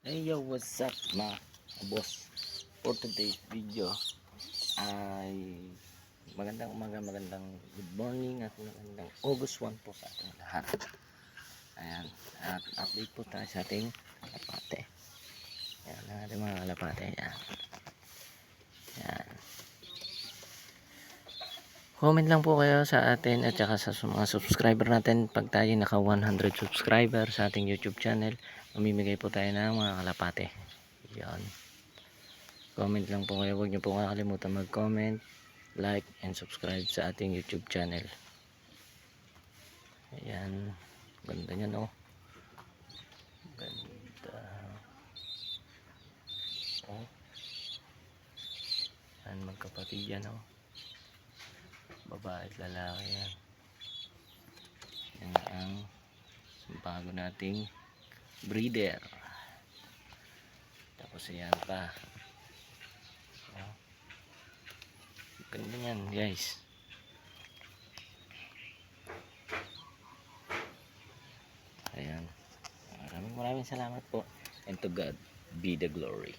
Hey yo, what's up mga boss? For today's video ay magandang umaga, magandang good morning at magandang August 1 po sa ating lahat. Ayan, at update po tayo sa ating kalapate. Ayan, ang ating mga kalapate. Ayan. Ayan. Comment lang po kayo sa atin at saka sa mga subscriber natin. Pag tayo naka 100 subscriber sa ating YouTube channel, mamimigay po tayo ng mga kalapate. Ayan. Comment lang po kayo. Huwag niyo po kakalimutan mag-comment, like, and subscribe sa ating YouTube channel. Ayan. Ganda niya, no? Ganda. Oh. Ayan, magkapatid yan, no? Babae at lalaki yan. Yan ang bago nating breeder. Tapos ayan pa. Oh. Ganda yan, guys. Ayan. Maraming salamat po. And to God be the glory.